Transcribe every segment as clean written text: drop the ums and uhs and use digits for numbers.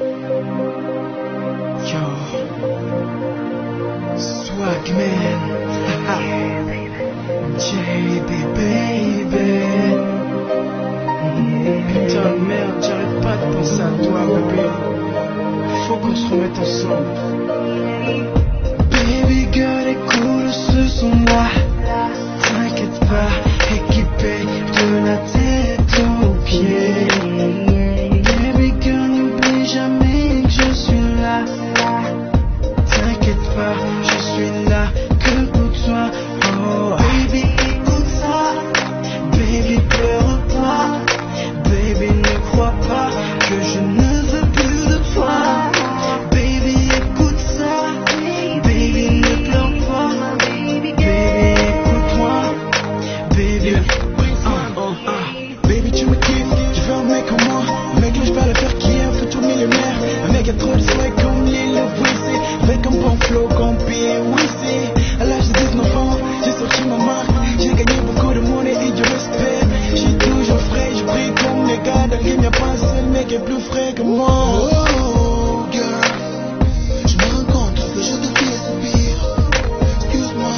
Yo, Swagman, JB baby. Putain de merde, j'arrête pas de penser à toi bébé. Faut qu'on se remette ensemble. Baby girl, écoute ce son-là. T'inquiète pas, équipé de la tête aux pieds. Baby girl, n'oublie jamais que je suis là. T'inquiète pas, je suis là que pour toi. Oh, baby, écoute ça. Baby, pleure pas. Baby, ne crois pas que je ne veux plus de toi. Baby, écoute ça. Baby, ne pleure pas. Baby, écoute-moi. Baby, baby, tu me kiffes. Tu veux un mec comme moi. Un mec là, je vais le faire qui est un futur millionnaire. Un mec à trop de souhaits comme Lil Weezy. Avec un bon flow comme P.Weezy. À l'âge de 19 ans, j'ai sorti ma marque. J'ai gagné beaucoup de monnaie et du respect. J'suis toujours frais, je brille comme les gars. Dans le game, y'a pas un seul mec qui est plus frais que moi. Oh, girl, je me rends compte que je te fais soupir. Excuse-moi,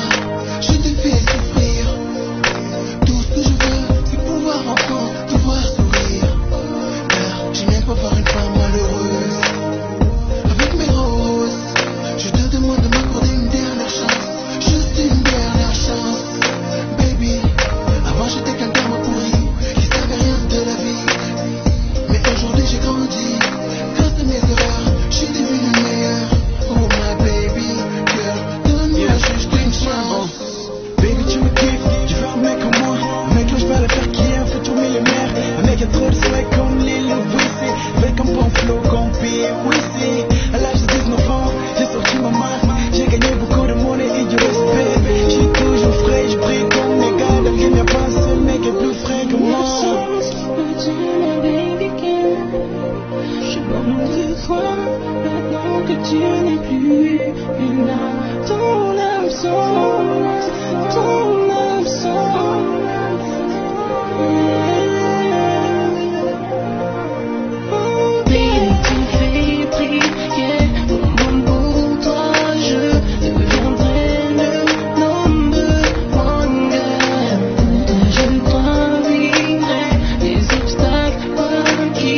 je te fais souffrir. Tout ce que je veux, c'est pouvoir enfin te voir sourire. Car j'aime même pas voir une femme malheureuse. Avec mes roses, je te demande de m'accorder une dernière chance. Juste une dernière chance. Baby, avant j'étais quelqu'un de pourri, qui savait rien de la vie. Mais aujourd'hui j'ai grandi, grâce à mes erreurs, je suis devenu meilleur. Oh my baby girl, donne-moi juste une chance. Baby tu me kiffes, tu veux un mec comme moi. Un mec là je vais le faire qui est un futur millionnaire. Un mec à trop de souhaits comme Lil Weezy. Avec un bon flow comme P.Weezy. À l'âge de 19 ans, j'ai sorti ma marque. J'ai gagné beaucoup de monnaie et du respect. J'suis toujours frais, je brille comme les gars. Dans le game y'a pas un seul mec qui est plus frais que moi. Je parle de toi, maintenant que tu n'es plus là. Ton absence, ton absence. Baby, tu fais prier au monde pour toi. Je deviendrai l'homme de mon cœur. Pour toi, je gravirai les obstacles qui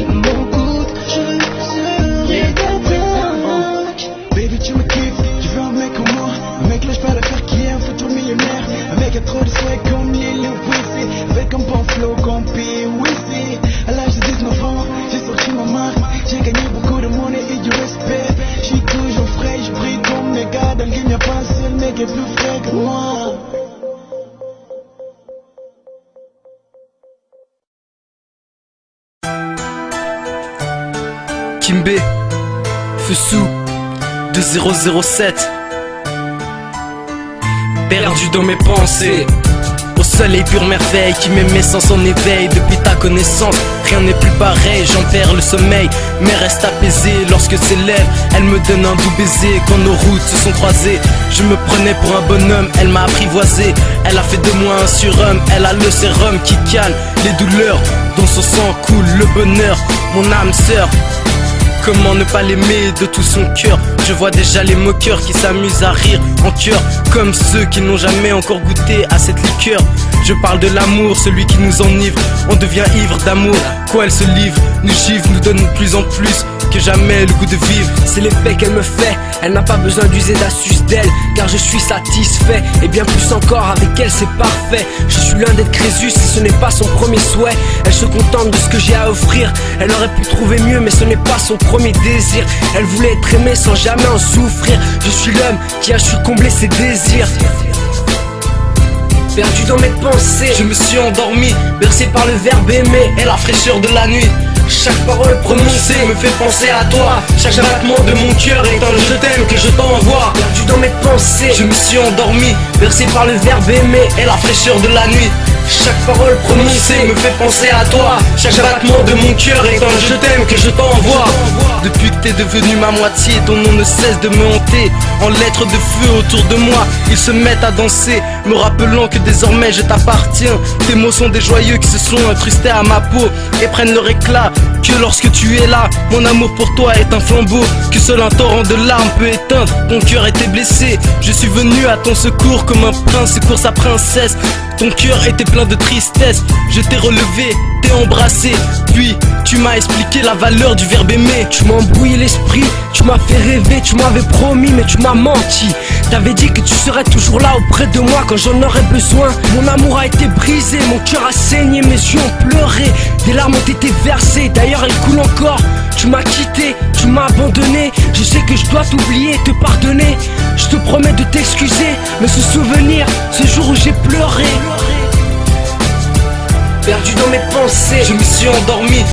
m'en coûtent. Je serai ta plaque. Baby tu me kiffes, tu veux un mec comme moi. Un mec là je vais le faire qui est un futur millionnaire. Un mec à trop de souhaits comme Lil Weezy. Avec un bon flow comme P.Weezy. À l'âge de 19 ans, j'ai sorti ma marque. J'ai gagné beaucoup de monnaie et du respect. J'suis toujours frais, je brille comme les gars. Dans le game y'a pas un seul mec qui est plus frais que moi. Kimbe, Fessou, 2007. Perdu dans mes pensées, au soleil pure merveille qui m'aimait sans son éveil. Depuis ta connaissance, rien n'est plus pareil, j'en perds le sommeil, mais reste apaisé lorsque s'élève. Elle me donne un doux baiser quand nos routes se sont croisées. Je me prenais pour un bonhomme, elle m'a apprivoisé. Elle a fait de moi un surhomme, elle a le sérum qui calme les douleurs. Dans son sang coule le bonheur, mon âme sœur. Comment ne pas l'aimer de tout son cœur? Je vois déjà les moqueurs qui s'amusent à rire en chœur, comme ceux qui n'ont jamais encore goûté à cette liqueur. Je parle de l'amour, celui qui nous enivre. On devient ivre d'amour, quoi elle se livre, nous givre, nous donne de plus en plus que jamais le goût de vivre. C'est l'effet qu'elle me fait, elle n'a pas besoin d'user d'astuces d'elle, car je suis satisfait, et bien plus encore avec elle c'est parfait. Je suis loin d'être Crésus et ce n'est pas son premier souhait. Elle se contente de ce que j'ai à offrir, elle aurait pu trouver mieux mais ce n'est pas son premier désir. Elle voulait être aimée sans jamais en souffrir. Je suis l'homme qui a su combler ses désirs. Perdu dans mes pensées, Je me suis endormi, bercé par le verbe aimer et la fraîcheur de la nuit. Chaque parole prononcée me fait penser à toi. Chaque battement de mon cœur est un je t'aime que je t'envoie. perdu dans mes pensées, Je me suis endormi, bercé par le verbe aimer et la fraîcheur de la nuit. chaque parole Prononcé prononcée me fait penser à toi. Chaque battement de mon cœur est un je t'aime que je t'envoie. Depuis que t'es devenu ma moitié, ton nom ne cesse de me hanter. En lettres de feu autour de moi, ils se mettent à danser, me rappelant que désormais je t'appartiens. Tes mots sont des joyeux qui se sont incrustés à ma peau et prennent leur éclat que lorsque tu es là. Mon amour pour toi est un flambeau que seul un torrent de larmes peut éteindre. Ton cœur était blessé, je suis venu à ton secours comme un prince pour sa princesse. Ton cœur était plein de tristesse, je t'ai relevé, t'ai embrassé, puis tu m'as expliqué la valeur du verbe aimer. Tu m'as embrouillé l'esprit, tu m'as fait rêver, tu m'avais promis mais tu m'as menti. T'avais dit que tu serais toujours là auprès de moi quand j'en aurais besoin. Mon amour a été brisé, mon cœur a saigné, mes yeux ont pleuré, des larmes ont été versées, d'ailleurs elles coulent encore. Tu m'as quitté, tu m'as abandonné, je sais que je dois t'oublier, te pardonner. Je te promets de t'excuser, mais ce souvenir, ce jour où j'ai pleuré, perdu dans mes pensées, Je me suis endormi.